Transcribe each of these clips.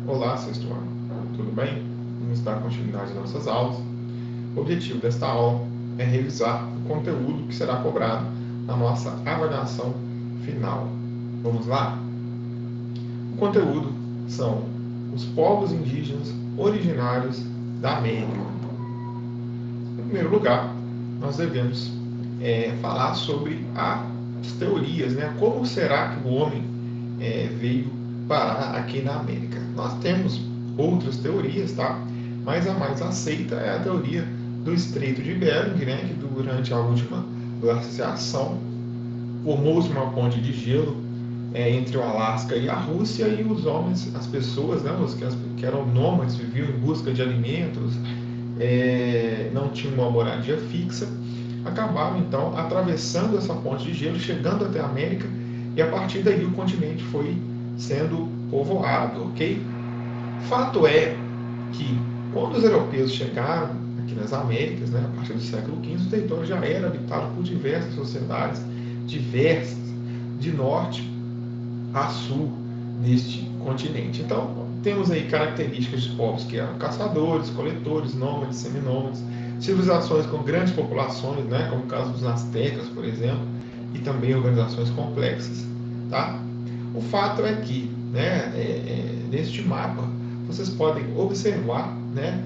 Olá, sexto ano. Tudo bem? Vamos dar continuidade às nossas aulas. O objetivo desta aula é revisar o conteúdo que será cobrado na nossa avaliação final. Vamos lá? O conteúdo são os povos indígenas originários da América. Em primeiro lugar, nós devemos falar sobre as teorias, né? Como será que o homem veio parar aqui na América? Nós temos outras teorias, tá? Mas a mais aceita é a teoria do Estreito de Bering, né? Que durante a última glaciação formou-se uma ponte de gelo entre o Alasca e a Rússia, e os homens, as pessoas, né, os que eram nômades, viviam em busca de alimentos, não tinham uma moradia fixa, acabaram então atravessando essa ponte de gelo, chegando até a América, e a partir daí o continente foi sendo povoado, ok? Fato é que quando os europeus chegaram aqui nas Américas, né, a partir do século XV, o território já era habitado por diversas sociedades, diversas, de norte a sul neste continente. Então, temos aí características de povos que eram caçadores, coletores, nômades, seminômades, civilizações com grandes populações, né, como o caso dos astecas, por exemplo, e também organizações complexas. Tá? O fato é que, né, neste mapa, vocês podem observar, né,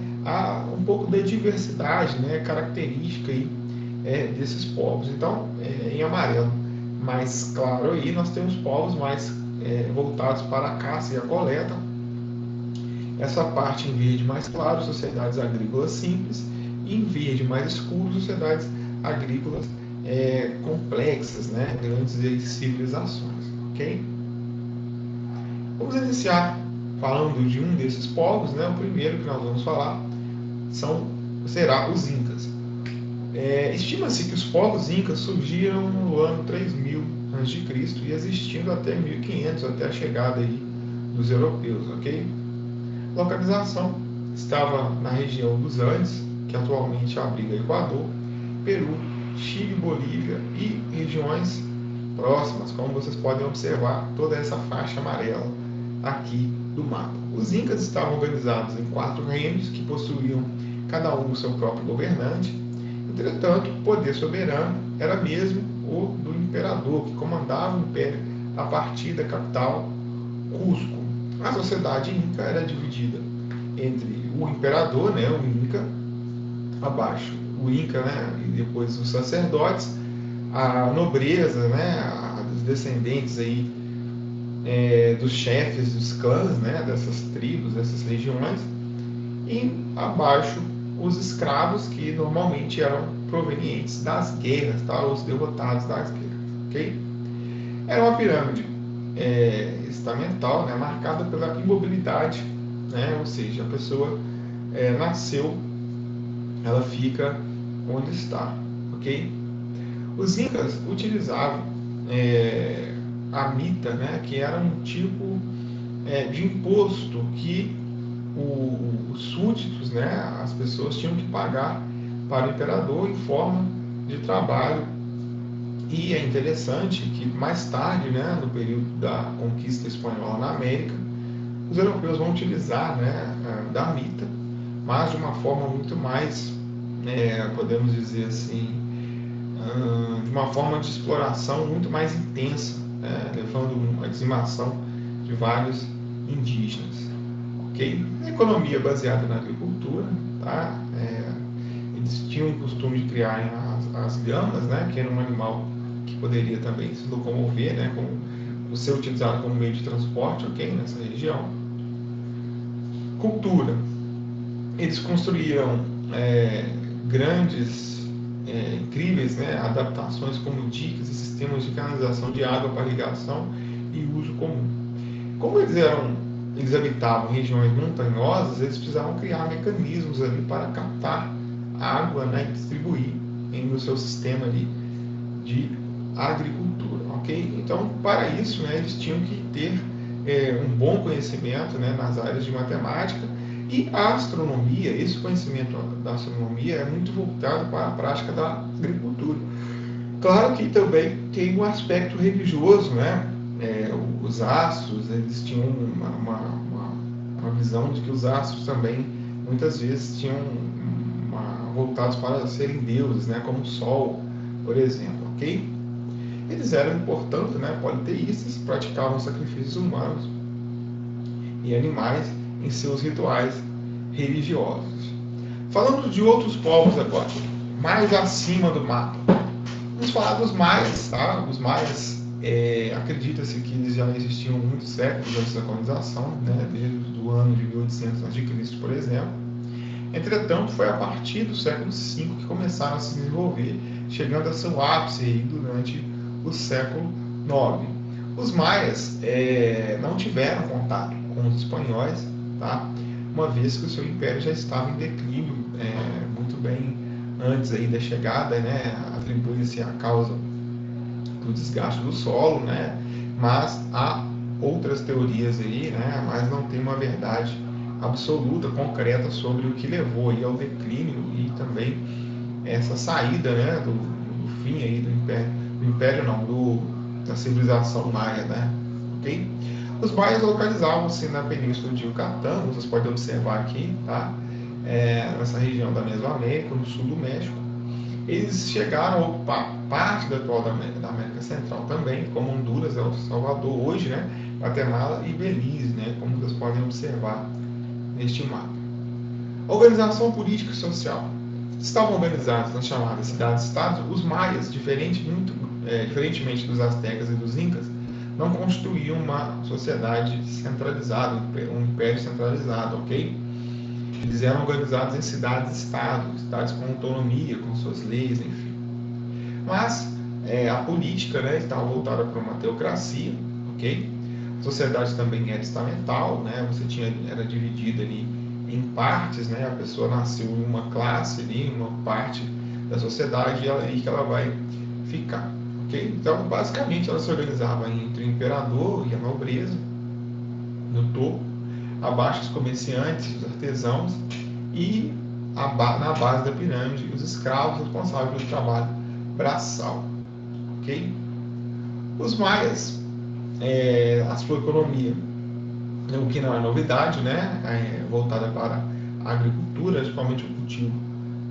um pouco da diversidade, né, característica aí, desses povos. Então, em amarelo mais claro aí, nós temos povos mais voltados para a caça e a coleta. Essa parte em verde mais claro, sociedades agrícolas simples, e em verde mais escuro, sociedades agrícolas complexas, né? Grandes civilizações. Ok? Vamos iniciar falando de um desses povos, né? O primeiro que nós vamos falar será os Incas. Estima-se que os povos incas surgiram no ano 3000 a.C. e existindo até 1500, até a chegada aí dos europeus, ok? Localização estava na região dos Andes, que atualmente abriga Equador, Peru, Chile, Bolívia e regiões próximas, como vocês podem observar, toda essa faixa amarela aqui do mapa. Os incas estavam organizados em 4 reinos que possuíam cada um o seu próprio governante. Entretanto, o poder soberano era mesmo o do imperador, que comandava o império a partir da capital, Cusco. A sociedade inca era dividida entre o imperador, né, o Inca, abaixo o Inca, né, e depois os sacerdotes, a nobreza, né, os descendentes aí, dos chefes dos clãs, né, dessas tribos, dessas regiões, e abaixo os escravos, que normalmente eram provenientes das guerras, tá? Os derrotados das guerras, ok? Era uma pirâmide estamental, né, marcada pela imobilidade, né? Ou seja, a pessoa nasceu, ela fica onde está, ok? Os incas utilizavam a mita, né, que era um tipo de imposto que os súditos, né, as pessoas tinham que pagar para o imperador em forma de trabalho. E é interessante que mais tarde, né, no período da conquista espanhola na América, os europeus vão utilizar, né, da mita, mas de uma forma muito mais, podemos dizer assim, de uma forma de exploração muito mais intensa, né, levando uma dizimação de vários indígenas. Okay? Economia baseada na agricultura, tá? Eles tinham o costume de criarem as lhamas, né? Que era um animal que poderia também se locomover, né? Ser utilizado como meio de transporte, ok? Nessa região. Cultura. Eles construíram grandes, incríveis, né? Adaptações como diques e sistemas de canalização de água para irrigação e uso comum. Como eles habitavam regiões montanhosas, eles precisavam criar mecanismos ali para captar água, né, e distribuir no seu sistema ali de agricultura, ok? Então, para isso, né, eles tinham que ter um bom conhecimento, né, nas áreas de matemática e a astronomia. Esse conhecimento da astronomia é muito voltado para a prática da agricultura. Claro que também tem um aspecto religioso, né? Os astros, eles tinham uma visão de que os astros também muitas vezes tinham voltados para serem deuses, né, como o Sol, por exemplo, ok? Eles eram, portanto, né, politeístas, praticavam sacrifícios humanos e animais em seus rituais religiosos. Falando de outros povos agora, mais acima do mapa, vamos falar dos maias, tá? Os maias, acredita-se que eles já existiam muitos séculos antes da colonização, né? Desde o ano de 1800 a.C., por exemplo. Entretanto, foi a partir do século V que começaram a se desenvolver, chegando a seu ápice aí durante o século IX. Os maias não tiveram contato com os espanhóis, tá? Uma vez que o seu império já estava em declínio, muito bem antes aí da chegada, né? Atribui-se a causa do desgaste do solo, né? Mas há outras teorias aí, né? Mas não tem uma verdade absoluta, concreta sobre o que levou aí ao declínio e também essa saída, né? Do fim aí do império não, da civilização maia, né? Ok? Os maias localizavam-se na península de Yucatán, vocês podem observar aqui, tá? Nessa região da Mesoamérica, no sul do México. Eles chegaram a ocupar parte da atual da América Central também, como Honduras, El Salvador, hoje, né? Guatemala e Belize, né? Como vocês podem observar neste mapa. Organização política e social. Estavam organizados nas chamadas cidades-estados. Os maias, diferentemente dos astecas e dos incas, não constituíam uma sociedade centralizada, um império centralizado, ok? Eles eram organizados em cidades-estados, cidades com autonomia, com suas leis, enfim. Mas a política, né, estava voltada para uma teocracia, ok? A sociedade também era estamental, né? Era dividida ali em partes, né? A pessoa nasceu em uma classe ali, uma parte da sociedade, e aí que ela vai ficar, ok? Então, basicamente, ela se organizava entre o imperador e a nobreza, no topo, abaixo os comerciantes, os artesãos, e na base da pirâmide, os escravos responsáveis pelo trabalho braçal, ok? Os maias, a sua economia, o que não é novidade, né? Voltada para a agricultura, principalmente o cultivo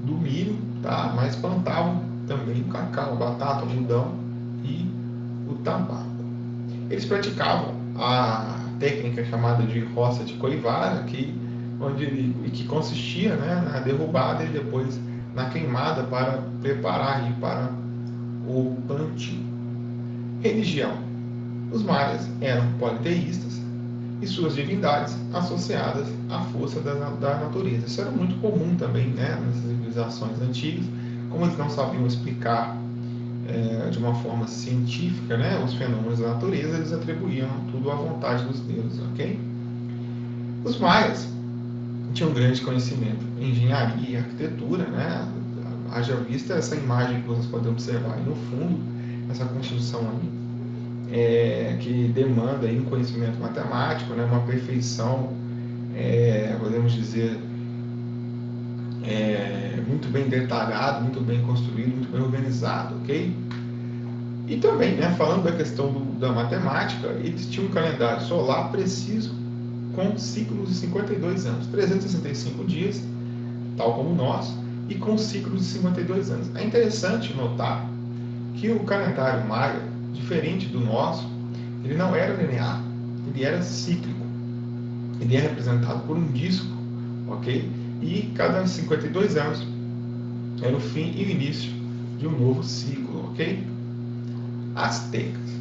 do milho, tá? Mas plantavam também o cacau, batata, algodão e o tabaco. Eles praticavam a técnica chamada de roça de coivara, que consistia, né, na derrubada e depois na queimada para preparar para o plantio. Religião. Os maias eram politeístas e suas divindades associadas à força da natureza. Isso era muito comum também, né, nas civilizações antigas. Como eles não sabiam explicar de uma forma científica, né, os fenômenos da natureza, eles atribuíam tudo à vontade dos deuses, ok? Os maias tinham grande conhecimento em engenharia e arquitetura, né? Haja vista essa imagem que vocês podem observar aí no fundo, essa construção aí, que demanda aí um conhecimento matemático, né, uma perfeição, podemos dizer, muito bem detalhado, muito bem construído, muito bem organizado, ok? E também, né, falando da questão da matemática, eles tinham um calendário solar preciso com ciclos de 52 anos, 365 dias, tal como o nosso, e com ciclos de 52 anos. É interessante notar que o calendário maia, diferente do nosso, ele não era linear, ele era cíclico. Ele é representado por um disco, ok? E cada 52 anos era o fim e o início de um novo ciclo, ok? Aztecas.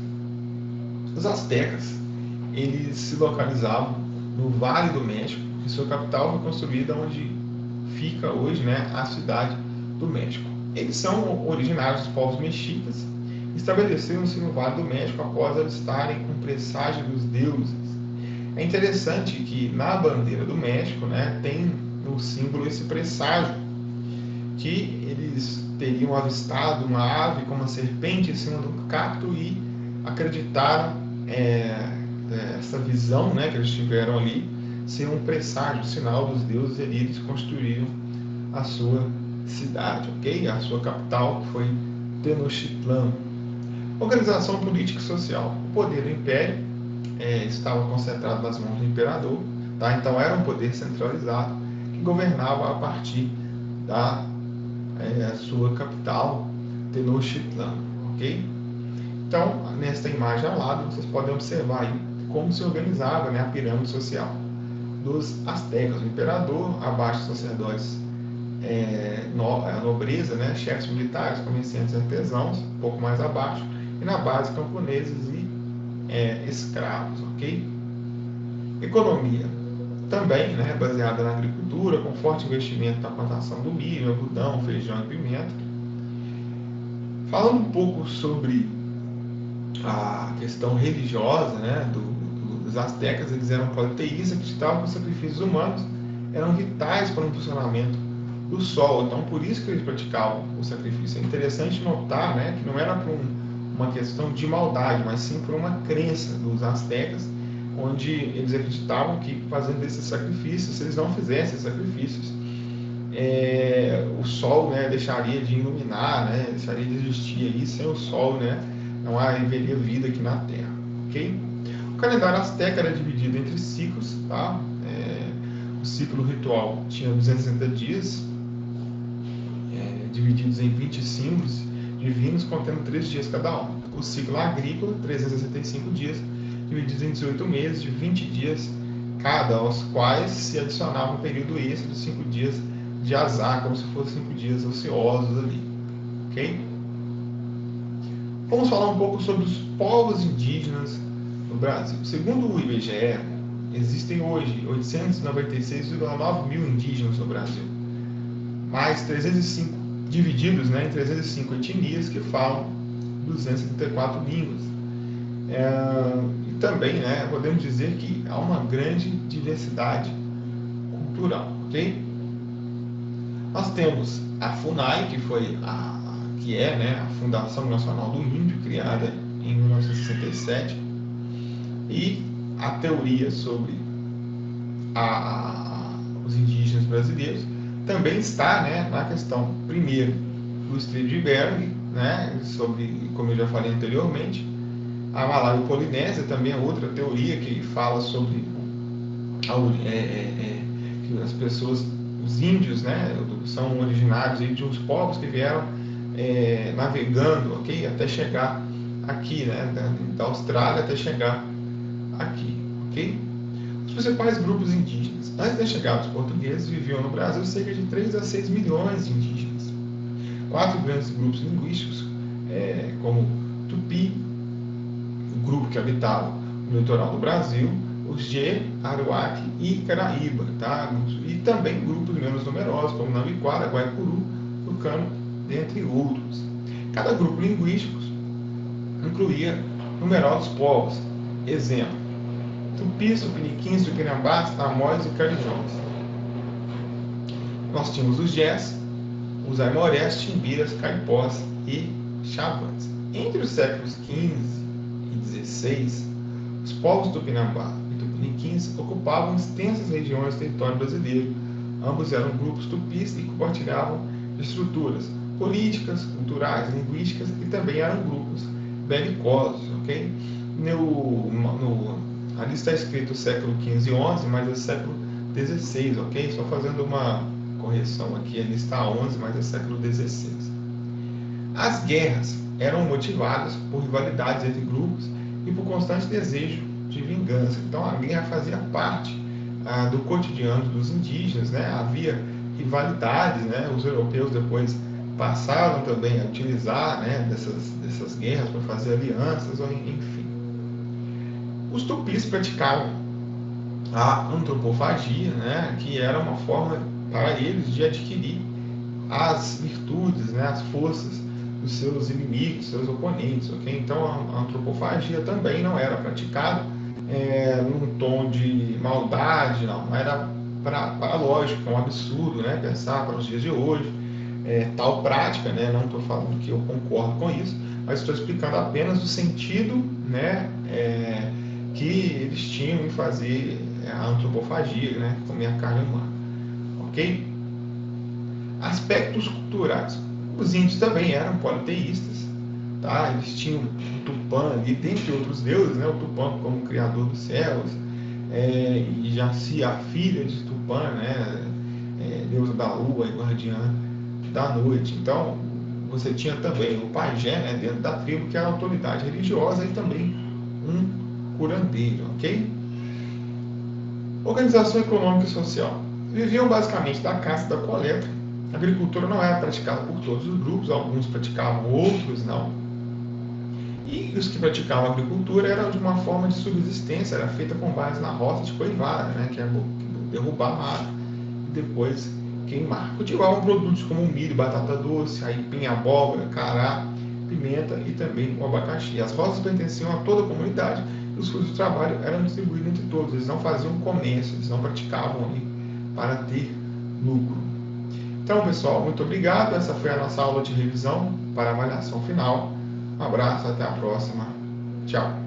Os aztecas, eles se localizavam no Vale do México, e sua capital foi construída onde fica hoje, né, a cidade do México. Eles são originários dos povos mexicas, estabeleceram-se no Vale do México após eles estarem com presságio dos deuses. É interessante que na bandeira do México, né, tem no símbolo esse presságio, que eles teriam avistado uma ave com uma serpente em cima de um cacto e acreditaram essa visão, né, que eles tiveram ali ser um presságio, um sinal dos deuses, e eles construíram a sua cidade, ok? A sua capital, que foi Tenochtitlan. Organização política e social. O poder do império estava concentrado nas mãos do imperador, tá? Então era um poder centralizado que governava a partir da sua capital, Tenochtitlan, ok? Então, nesta imagem ao lado, vocês podem observar aí como se organizava, né, a pirâmide social dos astecas. O imperador, abaixo dos sacerdotes, a nobreza, né, chefes militares, comerciantes e artesãos, um pouco mais abaixo, e na base camponeses e escravos, ok? Economia também, né, baseada na agricultura, com forte investimento na plantação do milho, algodão, feijão e pimenta. Falando um pouco sobre a questão religiosa, né, dos astecas, eles eram politeístas, acreditavam que os sacrifícios humanos eram vitais para o funcionamento do sol. Então, por isso que eles praticavam o sacrifício. É interessante notar, né, que não era por uma questão de maldade, mas sim por uma crença dos astecas, onde eles acreditavam que fazendo esses sacrifícios, se eles não fizessem sacrifícios, o sol, né, deixaria de iluminar, né, deixaria de existir aí. Sem o sol, né, não haveria vida aqui na Terra, ok? O calendário asteca era dividido entre ciclos, tá? O ciclo ritual tinha 260 dias, divididos em 20 símbolos divinos, contendo 3 dias cada um. O ciclo agrícola, 365 dias, divididos em 18 meses, de 20 dias cada, aos quais se adicionava um período extra de 5 dias de azar, como se fossem 5 dias ociosos ali, ok? Vamos falar um pouco sobre os povos indígenas no Brasil. Segundo o IBGE, existem hoje 896,9 mil indígenas no Brasil, mais 305 divididos, né, em 305 etnias que falam 234 línguas. E também, né, podemos dizer que há uma grande diversidade cultural, ok? Nós temos a FUNAI, que é, né, a Fundação Nacional do Índio, criada em 1967, e a teoria sobre os indígenas brasileiros também está, né, na questão, primeiro, do Estreito de Bering, né, sobre, como eu já falei anteriormente, a Malaio-Polinésia também é outra teoria que fala sobre que as pessoas, os índios, né, são originários aí de uns povos que vieram navegando, ok, até chegar aqui, né, da Austrália até chegar aqui, ok? Os principais grupos indígenas. Antes da chegada dos portugueses, viviam no Brasil cerca de 3 a 6 milhões de indígenas. 4 grandes grupos linguísticos, como Tupi, o grupo que habitava no litoral do Brasil, os G, Aruac e Caraíba, tá? E também grupos menos numerosos, como Nambiquara, Guaicuru, Tucano, dentre outros. Cada grupo linguístico incluía numerosos povos. Exemplo: Tupis, Tupiniquins, Tupinambás, Amós e Carijós. Nós tínhamos os Jés, os Aimorés, Timbiras, Caipós e Xavãs. Entre os séculos XV e XVI, os povos Tupinambá e Tupiniquins ocupavam extensas regiões do território brasileiro. Ambos eram grupos tupis e compartilhavam estruturas políticas, culturais, linguísticas e também eram grupos belicosos, ok? Ali está escrito século XV e XI, mas é século XVI, ok? Só fazendo uma correção aqui, ali está 11, mas é século XVI. As guerras eram motivadas por rivalidades entre grupos e por constante desejo de vingança. Então a guerra fazia parte do cotidiano dos indígenas, né? Havia rivalidades, né? Os europeus depois passaram também a utilizar, né, dessas guerras para fazer alianças, enfim. Os tupis praticavam a antropofagia, né, que era uma forma para eles de adquirir as virtudes, né, as forças dos seus inimigos, seus oponentes, ok? Então a antropofagia também não era praticada num tom de maldade, não era para lógico, é um absurdo, né, pensar para os dias de hoje tal prática, né, não estou falando que eu concordo com isso, mas estou explicando apenas o sentido, né, que eles tinham em fazer a antropofagia, né, comer a carne humana, ok? Aspectos culturais. Os índios também eram politeístas, tá? Eles tinham o Tupã ali, dentre outros deuses, né? O Tupã como criador dos céus, e Jaci, a filha de Tupã, né, deusa da lua e guardiã da noite. Então, você tinha também o pajé, né, dentro da tribo, que era a autoridade religiosa, e também um curandeiro, ok? Organização econômica e social. Viviam basicamente da caça e da coleta. A agricultura não era praticada por todos os grupos, alguns praticavam, outros não. E os que praticavam agricultura era de uma forma de subsistência, era feita com base na rota de coivara, né, que é derrubar a mata e depois queimar. Cultivavam produtos como milho, batata doce, aipim, abóbora, cará, pimenta e também o abacaxi. As roças pertenciam a toda a comunidade e os frutos do trabalho eram distribuídos entre todos. Eles não faziam comércio, eles não praticavam ali para ter lucro. Então, pessoal, muito obrigado. Essa foi a nossa aula de revisão para a avaliação final. Um abraço, até a próxima. Tchau.